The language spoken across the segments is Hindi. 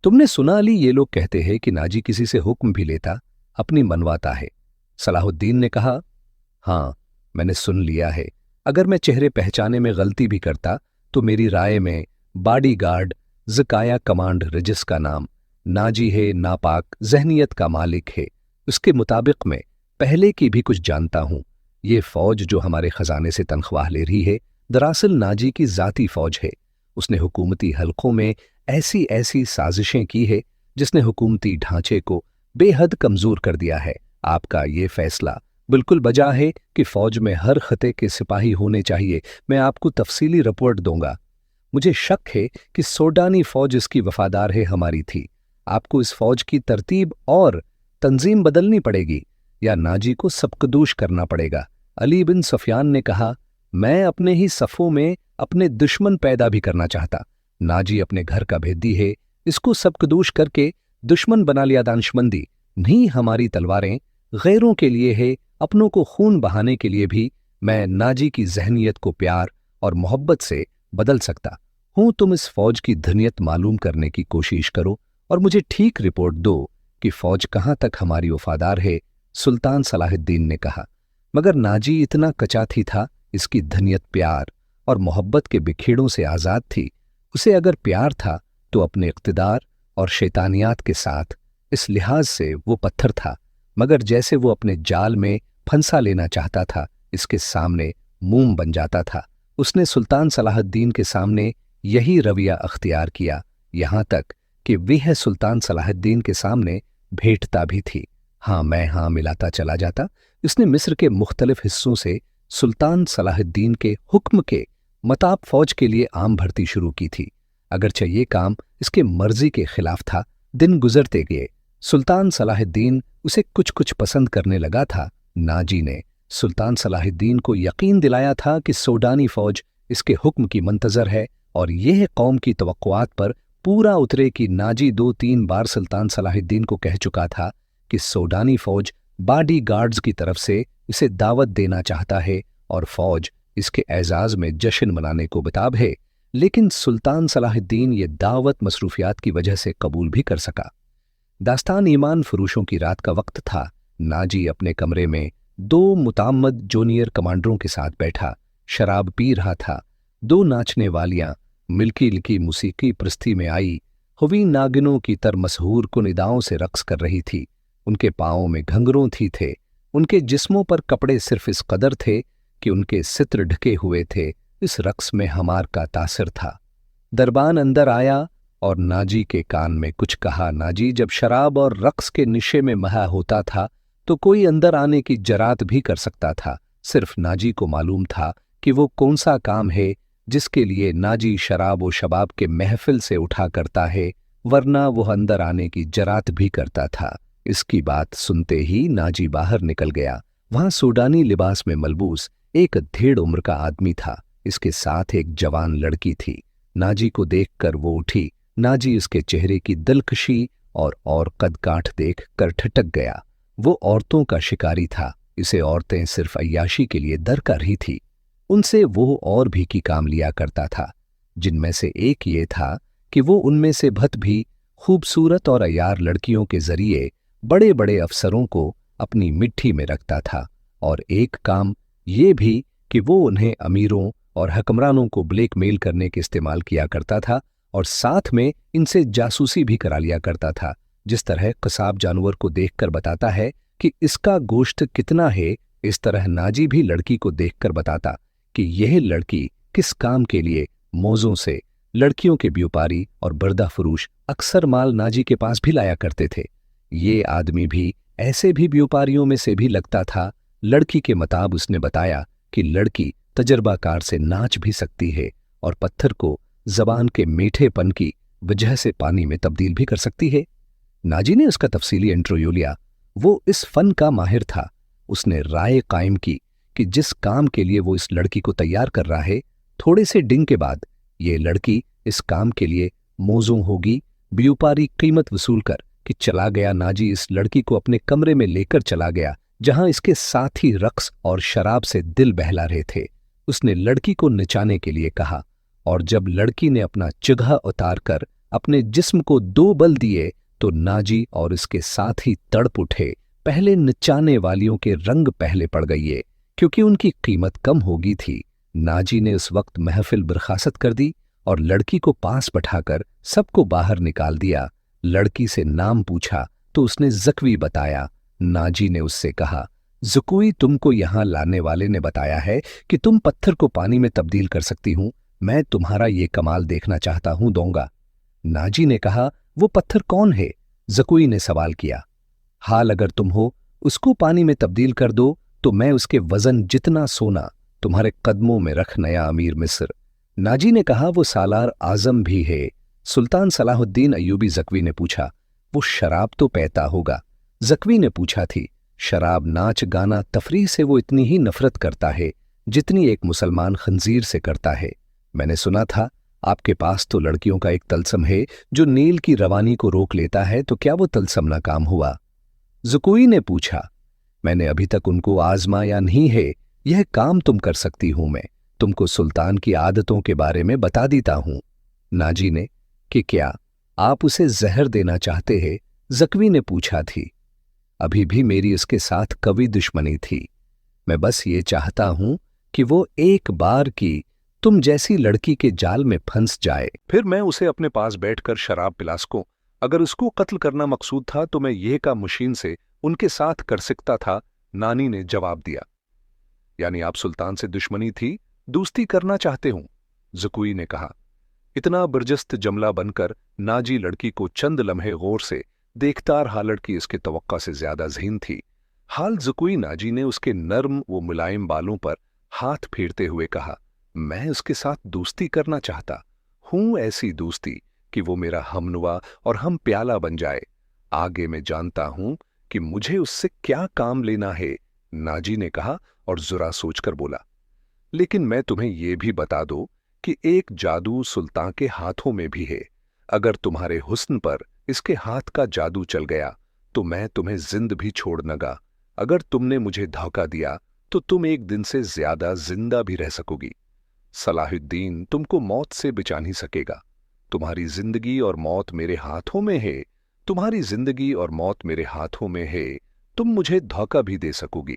तुमने सुना अली, ये लोग कहते हैं कि नाजी किसी से हुक्म भी लेता अपनी मनवाता है। सलाहुद्दीन ने कहा, हाँ, मैंने सुन लिया है। अगर मैं चेहरे पहचाने में गलती भी करता तो मेरी राय में बॉडीगार्ड ज़काया कमांड रजिस का नाम नाजी है, नापाक जहनियत का मालिक है। उसके मुताबिक मैं पहले की भी कुछ जानता हूं। ये फौज जो हमारे खजाने से तनख्वाह ले रही है, दरअसल नाजी की जाती फौज है। उसने हुकूमती हलकों में ऐसी ऐसी साजिशें की है जिसने हुकूमती ढांचे को बेहद कमजोर कर दिया है। आपका ये फैसला बिल्कुल बजा है कि फौज में हर खते के सिपाही होने चाहिए। मैं आपको तफसीली रिपोर्ट दूंगा। मुझे शक है कि सोडानी फौज इसकी वफादार है हमारी थी। आपको इस फौज की तरतीब और तंजीम बदलनी पड़ेगी या नाजी को सबकदोश करना पड़ेगा। अली बिन सुफियान ने कहा, मैं अपने ही सफ़ों में अपने दुश्मन पैदा भी करना चाहता। नाजी अपने घर का भेदी है, इसको सबकदोश करके दुश्मन बना लिया। दानिशमंदी नहीं, हमारी तलवारें गैरों के लिए है, अपनों को खून बहाने के लिए भी मैं नाजी की जहनियत को प्यार और मोहब्बत से बदल सकता हूं। तुम इस फौज की धनियत मालूम करने की कोशिश करो और मुझे ठीक रिपोर्ट दो कि फौज कहां तक हमारी वफादार है। सुल्तान सलाहुद्दीन ने कहा, मगर नाजी इतना कचाथी था, इसकी धनियत प्यार और मोहब्बत के बिखेड़ों से आज़ाद थी। उसे अगर प्यार था तो अपने इक़्तिदार और शैतानियात के साथ, इस लिहाज से वो पत्थर था, मगर जैसे वो अपने जाल में फंसा लेना चाहता था, इसके सामने मोम बन जाता था। उसने सुल्तान सलाहुद्दीन के सामने यही रवैया अख्तियार किया, यहाँ तक कि वह सुल्तान सलाहुद्दीन के सामने भेंटता भी थी। हाँ मैं हाँ मिलाता चला जाता। इसने मिस्र के मुख्तलिफ हिस्सों से सुल्तान सलाहुद्दीन के हुक्म के मताब फौज के लिए आम भर्ती शुरू की थी। अगरचे ये काम इसके मर्जी के खिलाफ था। दिन गुजरते गए, सुल्तान सलाहुद्दीन उसे कुछ कुछ पसंद करने लगा था। नाजी ने सुल्तान सलाहुद्दीन को यकीन दिलाया था कि सोडानी फौज इसके हुक्म की मंतजर है और यह कौम की तवक्कुआत पर पूरा उतरे कि नाजी 2-3 बार सुल्तान सलाहुद्दीन को कह चुका था कि सोडानी फौज बॉडी गार्ड्स की तरफ से इसे दावत देना चाहता है और फौज इसके एजाज में जश्न मनाने को बेताब है। लेकिन सुल्तान सलाहुद्दीन ये दावत मसरूफियात की वजह से कबूल भी कर सका। दास्तान ईमान फरोशों की रात का वक्त था। नाजी अपने कमरे में 2 मुताम्मद जूनियर कमांडरों के साथ बैठा शराब पी रहा था। 2 नाचने वालियां मिल्की लिकी मूसीकी प्रस्ती में आई हुई नागिनों की तर मशहूर कुनिदाओं से रक्स कर रही थी। उनके पांवों में घंघरों थी थे। उनके जिस्मों पर कपड़े सिर्फ इस कदर थे कि उनके सित्र ढके हुए थे। इस रक्स में हमार का तासिर था। दरबान अंदर आया और नाजी के कान में कुछ कहा। नाजी जब शराब और रक्स के निशे में महा होता था तो कोई अंदर आने की जरात भी कर सकता था। सिर्फ नाजी को मालूम था कि वो कौन सा काम है जिसके लिए नाजी शराब व शबाब के महफिल से उठा करता है, वरना वो अंदर आने की जरात भी करता था। इसकी बात सुनते ही नाजी बाहर निकल गया। वहां सूडानी लिबास में मलबूस एक 1.5 उम्र का आदमी था। इसके साथ एक जवान लड़की थी। नाजी को देखकर वो उठी। नाजी उसके चेहरे की दिलकशी और कद काठ देख कर ठटक गया। वो औरतों का शिकारी था। इसे औरतें सिर्फ अय्याशी के लिए दरकार ही थी। उनसे वो और भी की काम लिया करता था, जिनमें से एक ये था कि वो उनमें से भत भी खूबसूरत और अयार लड़कियों के जरिए बड़े बड़े अफसरों को अपनी मिट्टी में रखता था, और एक काम ये भी कि वो उन्हें अमीरों और हुक्मरानों को ब्लैकमेल करने के इस्तेमाल किया करता था और साथ में इनसे जासूसी भी करा लिया करता था। जिस तरह कसाब जानवर को देखकर बताता है कि इसका गोश्त कितना है, इस तरह नाजी भी लड़की को देखकर बताता कि यह लड़की किस काम के लिए। मौजों से लड़कियों के व्यापारी और बर्दा फरोश अक्सर माल नाजी के पास भी लाया करते थे। ये आदमी भी ऐसे भी व्यापारियों में से भी लगता था। लड़की के मुताबिक उसने बताया कि लड़की तजर्बाकार से नाच भी सकती है और पत्थर को जबान के मीठेपन की वजह से पानी में तब्दील भी कर सकती है। नाजी ने उसका तफसीली इंटरव्यू लिया। वो इस फन का माहिर था। उसने राय कायम की कि जिस काम के लिए वो इस लड़की को तैयार कर रहा है, थोड़े से डिंग के बाद ये लड़की इस काम के लिए मौजूद होगी। व्यापारी कीमत वसूल कर कि चला गया। नाजी इस लड़की को अपने कमरे में लेकर चला गया, जहां इसके साथी रक्स और शराब से दिल बहला रहे थे। उसने लड़की को नचाने के लिए कहा, और जब लड़की ने अपना चिगहा उतार कर अपने जिस्म को 2 बल दिए तो नाजी और इसके साथी तड़प उठे। पहले नचाने वालियों के रंग पहले पड़ गए क्योंकि उनकी कीमत कम होगी थी। नाजी ने उस वक्त महफिल बर्खास्त कर दी और लड़की को पास बैठाकर सबको बाहर निकाल दिया। लड़की से नाम पूछा तो उसने ज़कवी बताया। नाजी ने उससे कहा, ज़ुकुई, तुमको यहां लाने वाले ने बताया है कि तुम पत्थर को पानी में तब्दील कर सकती हूं। मैं तुम्हारा ये कमाल देखना चाहता हूं, दूंगा। नाजी ने कहा, वो पत्थर कौन है? ज़कुई ने सवाल किया। हाल अगर तुम हो उसको पानी में तब्दील कर दो तो मैं उसके वजन जितना सोना तुम्हारे कदमों में रख नया अमीर मिस्र। नाजी ने कहा, वो सालार आजम भी है। सुल्तान सलाहुद्दीन अय्यूबी ज़कवी ने पूछा, वो शराब तो पीता होगा? ज़कवी ने पूछा थी, शराब, नाच गाना, तफरीह से वो इतनी ही नफरत करता है जितनी एक मुसलमान खंजीर से करता है। मैंने सुना था आपके पास तो लड़कियों का एक तलसम है जो नील की रवानी को रोक लेता है, तो क्या वो तलसम नाकाम हुआ? ज़ुकुई ने पूछा, मैंने अभी तक उनको आजमाया नहीं है। यह काम तुम कर सकती हूं, मैं तुमको सुल्तान की आदतों के बारे में बता देता हूं। नाजी ने कि क्या आप उसे जहर देना चाहते हैं? ज़कवी ने पूछा थी। अभी भी मेरी उसके साथ कभी दुश्मनी थी। मैं बस ये चाहता हूं कि वो एक बार की तुम जैसी लड़की के जाल में फंस जाए, फिर मैं उसे अपने पास बैठकर शराब पिला सकूं। अगर उसको कत्ल करना मकसूद था तो मैं यह काम मुशीन से उनके साथ कर सकता था। नानी ने जवाब दिया। यानी आप सुल्तान से दुश्मनी थी, दोस्ती करना चाहते हूं, ज़कुई ने कहा। इतना बर्जस्त जमला बनकर नाजी लड़की को चंद लम्हे गौर से देखता रहा। लड़की इसके तवक्का से ज्यादा ज़हीन थी। हाल ज़कुई नाजी ने उसके नर्म व मुलायम बालों पर हाथ फेरते हुए कहा, मैं उसके साथ दोस्ती करना चाहता हूं, ऐसी दोस्ती कि वो मेरा हमनुआ और हम प्याला बन जाए। आगे मैं जानता हूं कि मुझे उससे क्या काम लेना है, नाजी ने कहा और ज़रा सोचकर बोला। लेकिन मैं तुम्हें यह भी बता दो कि एक जादू सुल्तान के हाथों में भी है। अगर तुम्हारे हुस्न पर इसके हाथ का जादू चल गया तो मैं तुम्हें जिंद भी छोड़ नगा। अगर तुमने मुझे धोखा दिया तो तुम एक दिन से ज्यादा जिंदा भी रह सकोगी। सलाहुद्दीन तुमको मौत से बचा नहीं सकेगा। तुम्हारी जिंदगी और मौत मेरे हाथों में है। तुम्हारी जिंदगी और मौत मेरे हाथों में है। तुम मुझे धोखा भी दे सकोगी,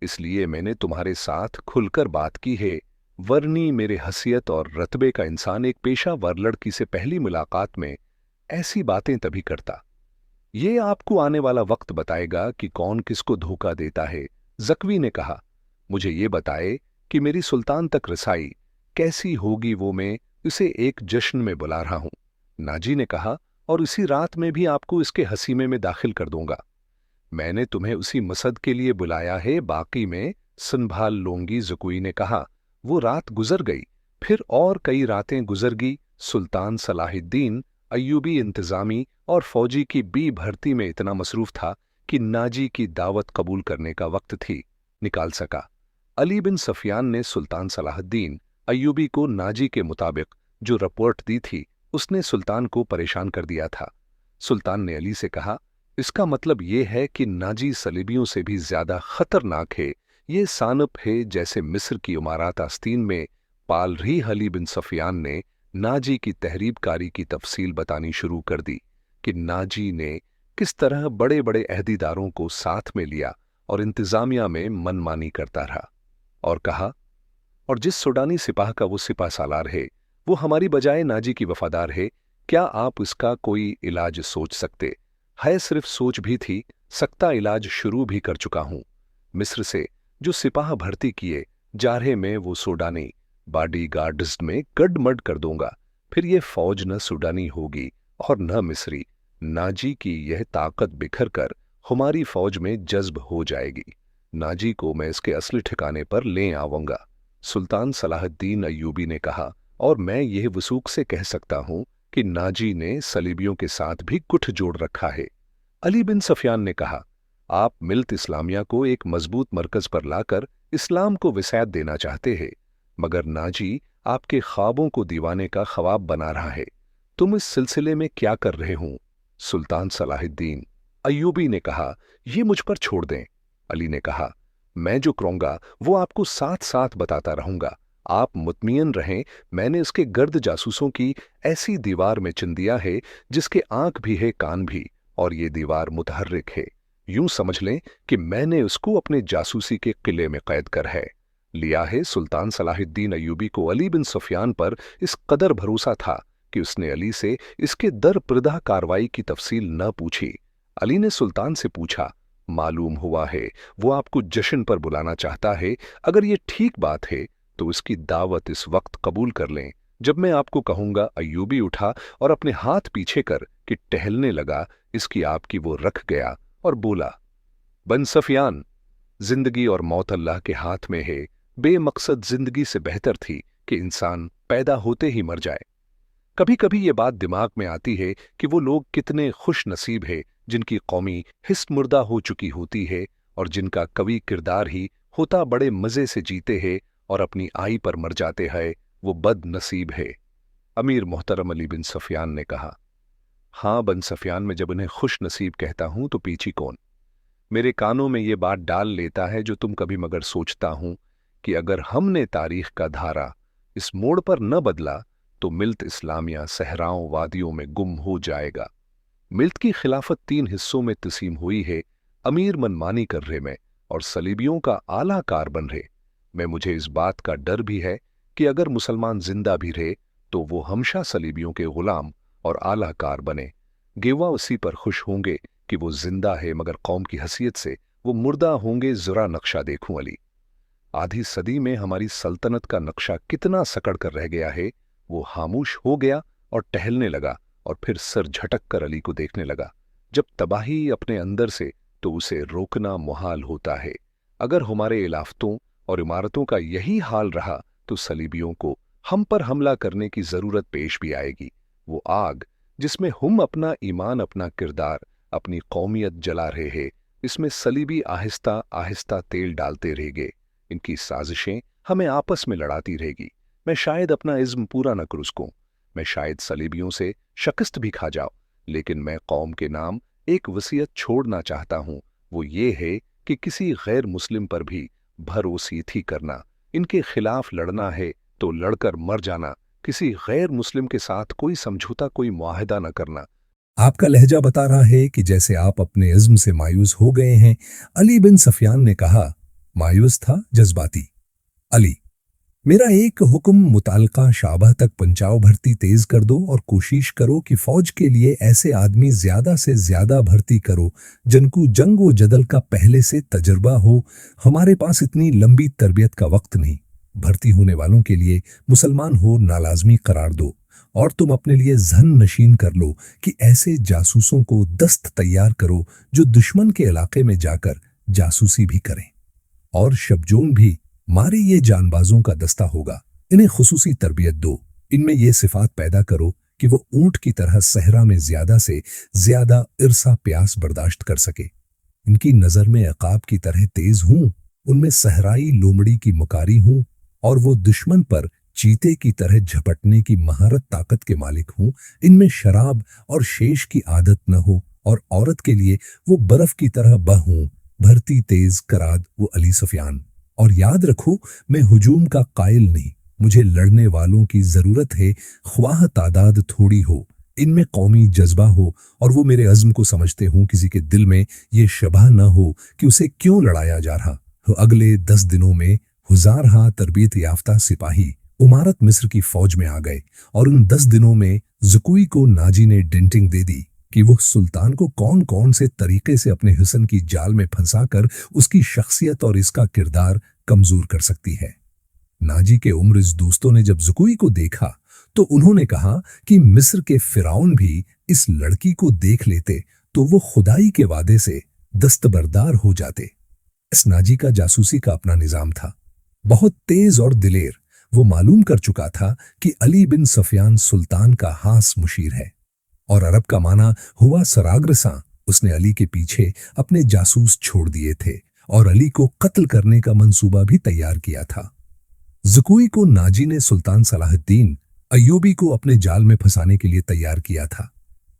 इसलिए मैंने तुम्हारे साथ खुलकर बात की है। वरनी मेरे हसीयत और रतबे का इंसान एक पेशावर लड़की से पहली मुलाकात में ऐसी बातें तभी करता। ये आपको आने वाला वक्त बताएगा कि कौन किसको धोखा देता है। ज़कवी ने कहा, मुझे ये बताए कि मेरी सुल्तान तक रसाई कैसी होगी, वो मैं इसे एक जश्न में बुला रहा हूं। नाजी ने कहा, और इसी रात में भी आपको इसके हसीमे में दाखिल कर दूंगा। मैंने तुम्हें उसी मसद के लिए बुलाया है, बाकी में संभाल लूंगी। ज़कुई ने कहा। वो रात गुजर गई, फिर और कई रातें गुजर गई। सुल्तान सलाहुद्दीन अय्यूबी इंतजामी और फौजी की बी भर्ती में इतना मसरूफ था कि नाजी की दावत कबूल करने का वक्त थी निकाल सका। अली बिन सफियान ने सुल्तान सलाहुद्दीन अय्यूबी को नाजी के मुताबिक जो रिपोर्ट दी थी उसने सुल्तान को परेशान कर दिया था। सुल्तान ने अली से कहा, इसका मतलब यह है कि नाजी सलीबियों से भी ज्यादा खतरनाक है। ये सानप है जैसे मिस्र की इमारात आस्तीन में पाल रही। अली बिन सफियान ने नाजी की तहरीबकारी की तफसील बतानी शुरू कर दी कि नाजी ने किस तरह बड़े बड़े अहदीदारों को साथ में लिया और इंतजामिया में मनमानी करता रहा। और कहा, और जिस सूडानी सिपाह का वो सिपा सालार है वो हमारी बजाय नाजी की वफादार है। क्या आप इसका कोई इलाज सोच सकते है? सिर्फ सोच भी थी, सख्ता इलाज शुरू भी कर चुका हूं। मिस्र से जो सिपाह भर्ती किए जा रहे में वो सूडानी बॉडी गार्ड्स में गडमड कर दूंगा। फिर ये फौज न सूडानी होगी और न मिस्री। नाजी की यह ताकत बिखर कर हमारी फौज में जज्ब हो जाएगी। नाजी को मैं इसके असली ठिकाने पर ले आऊंगा, सुल्तान सलाहुद्दीन अय्यूबी ने कहा। और मैं यह वसूख से कह सकता हूं कि नाजी ने सलीबियों के साथ भी गुठ जोड़ रखा है। अली बिन सफियान ने कहा, आप मिल्त इस्लामिया को एक मजबूत मरकज पर लाकर इस्लाम को विसायत देना चाहते हैं, मगर नाजी आपके ख्वाबों को दीवाने का ख्वाब बना रहा है। तुम इस सिलसिले में क्या कर रहे हो? सुल्तान सलाहुद्दीन अय्यूबी ने कहा, ये मुझ पर छोड़ दें। अली ने कहा, मैं जो करूंगा वो आपको साथ साथ बताता रहूंगा आप मुतमियन रहें, मैंने इसके गर्द जासूसों की ऐसी दीवार में चिन दिया है जिसके आंख भी है कान भी, और ये दीवार मुतहर्रिक है। यूं समझ लें कि मैंने उसको अपने जासूसी के किले में कैद कर है लिया है। सुल्तान सलाहुद्दीन अय्यूबी को अली बिन सुफियान पर इस कदर भरोसा था कि उसने अली से इसके दर प्रदा कार्रवाई की तफसील न पूछी। अली ने सुल्तान से पूछा, मालूम हुआ है वो आपको जश्न पर बुलाना चाहता है। अगर ये ठीक बात है तो उसकी दावत इस वक्त कबूल कर लें जब मैं आपको कहूंगा। अय्यूबी उठा और अपने हाथ पीछे कर कि टहलने लगा। इसकी आपकी वो रख गया और बोला, बन सफियान, जिंदगी और मौत अल्लाह के हाथ में है। बेमकसद जिंदगी से बेहतर थी कि इंसान पैदा होते ही मर जाए। कभी कभी ये बात दिमाग में आती है कि वो लोग कितने खुश नसीब है जिनकी कौमी हिस्त मुर्दा हो चुकी होती है और जिनका कवि किरदार ही होता बड़े मजे से जीते हैं और अपनी आई पर मर जाते हैं। वो बद नसीब है। अमीर मोहतरम अली बिन सफियान ने कहा, हाँ बन सफियान, मैं जब उन्हें खुश नसीब कहता हूं तो पीछी कौन मेरे कानों में ये बात डाल लेता है जो तुम कभी मगर सोचता हूं कि अगर हमने तारीख का धारा इस मोड़ पर न बदला तो मिल्त इस्लामिया सहराओं वादियों में गुम हो जाएगा। मिल्त की खिलाफत 3 हिस्सों में तसीम हुई है। अमीर मनमानी कर रहे मैं और सलीबियों का आला कार बन रहे मैं। मुझे इस बात का डर भी है कि अगर मुसलमान जिंदा भी रहे तो वो हमेशा सलीबियों के गुलाम और आला कार बने। गेवा उसी पर खुश होंगे कि वो जिंदा है मगर कौम की हसीयत से वो मुर्दा होंगे। जरा नक्शा देखूं अली, आधी सदी में हमारी सल्तनत का नक्शा कितना सकड़ कर रह गया है। वो खामोश हो गया और टहलने लगा और फिर सर झटक कर अली को देखने लगा। जब तबाही अपने अंदर से तो उसे रोकना मुहाल होता है। अगर हमारे इलाफतों और इमारतों का यही हाल रहा तो सलीबियों को हम पर हमला करने की जरूरत पेश भी आएगी। वो आग जिसमें हम अपना ईमान, अपना किरदार, अपनी कौमियत जला रहे हैं, इसमें सलीबी आहिस्ता आहिस्ता तेल डालते रहेंगे। इनकी साजिशें हमें आपस में लड़ाती रहेगी। मैं शायद अपना इज़्म पूरा न कर सकूं, मैं शायद सलीबियों से शिकस्त भी खा जाऊं, लेकिन मैं कौम के नाम एक वसीयत छोड़ना चाहता हूं। वो ये है कि किसी गैर मुस्लिम पर भी भरोसीथी करना, इनके खिलाफ लड़ना है तो लड़कर मर जाना। किसी गैर मुस्लिम के साथ कोई समझौता, कोई मुआहदा न करना। आपका लहजा बता रहा है कि जैसे आप अपने इज़्म से मायूस हो गए हैं। अली बिन सफियान ने कहा, मायूस था, जज्बाती। अली, मेरा एक हुक्म, मुतालका शाबा तक पंचाव भर्ती तेज कर दो और कोशिश करो कि फौज के लिए ऐसे आदमी ज्यादा से ज्यादा भर्ती करो जिनको जंग व जदल का पहले से तजर्बा हो। हमारे पास इतनी लंबी तरबियत का वक्त नहीं। भर्ती होने वालों के लिए मुसलमान हो नालाजमी करार दो और तुम अपने लिए जहन नशीन कर लो कि ऐसे जासूसों को दस्त तैयार करो जो दुश्मन के इलाके में जाकर जासूसी भी करें और शबजोन भी मारे। ये जानबाजों का दस्ता होगा। इन्हें खुसूसी तरबियत दो। इनमें ये सिफात पैदा करो कि वो ऊंट की तरह सहरा में ज्यादा से ज्यादा इरसा प्यास बर्दाश्त कर सके। इनकी नजर में अकाब की तरह तेज हूं, उनमें सहराई लोमड़ी की मुकारी हूं और वो दुश्मन पर चीते की तरह झपटने की महारत ताकत के मालिक हूं। इनमें शराब और शेष की आदत न हो और औरत के लिए वो बर्फ की तरह बह हूं। भर्ती तेज कराद वो अली सफियान। और याद रखो, मैं हुजूम का कायल नहीं, मुझे लड़ने वालों की जरूरत है, ख्वाह तादाद थोड़ी हो, इनमें कौमी जज्बा हो और वो मेरे अज़्म को समझते हों। किसी के दिल में ये शबह न हो कि उसे क्यों लड़ाया जा रहा हो। अगले 10 दिनों में हुजारहा तरबियत याफ्ता सिपाही उमारत मिस्र की फौज में आ गए और उन 10 दिनों में ज़ुकुई को नाजी ने डेंटिंग दे दी कि वो सुल्तान को कौन कौन से तरीके से अपने हुस्न की जाल में फंसाकर उसकी शख्सियत और इसका किरदार कमजोर कर सकती है। नाजी के उम्र इस दोस्तों ने जब ज़ुकुई को देखा तो उन्होंने कहा कि मिस्र के फिरौन भी इस लड़की को देख लेते तो वो खुदाई के वादे से दस्तबरदार हो जाते। इस नाजी का जासूसी का अपना निजाम था, बहुत तेज और दिलेर। वो मालूम कर चुका था कि अली बिन सफियान सुल्तान का हास मुशीर है और अरब का माना हुआ सराग्रसा। उसने अली के पीछे अपने जासूस छोड़ दिए थे और अली को कत्ल करने का मंसूबा भी तैयार किया था। ज़ुकुई को नाजी ने सुल्तान सलाहुद्दीन अय्यूबी को अपने जाल में फंसाने के लिए तैयार किया था,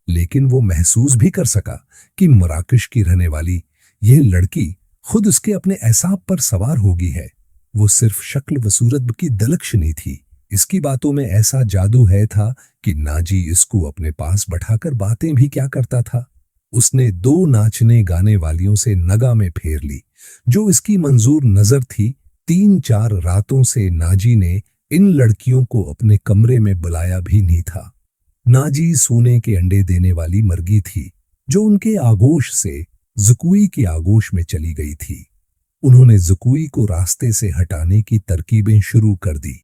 लेकिन वो महसूस भी कर सका कि मराकश की रहने वाली यह लड़की खुद उसके अपने एसाब पर सवार होगी है। वो सिर्फ शक्ल व सूरत की दलक्ष्णी थी। इसकी बातों में ऐसा जादू है था कि नाजी इसको अपने पास बैठाकर बातें भी क्या करता था। उसने 2 नाचने गाने वालियों से नगा में फेर ली, जो इसकी मंजूर नजर थी। 3-4 रातों से नाजी ने इन लड़कियों को अपने कमरे में बुलाया भी नहीं था। नाजी सोने के अंडे देने वाली मर्गी थी, जो उनके आगोश से ज़ुकुई की आगोश में चली गई थी। उन्होंने ज़ुकुई को रास्ते से हटाने की तरकीबें शुरू कर दी।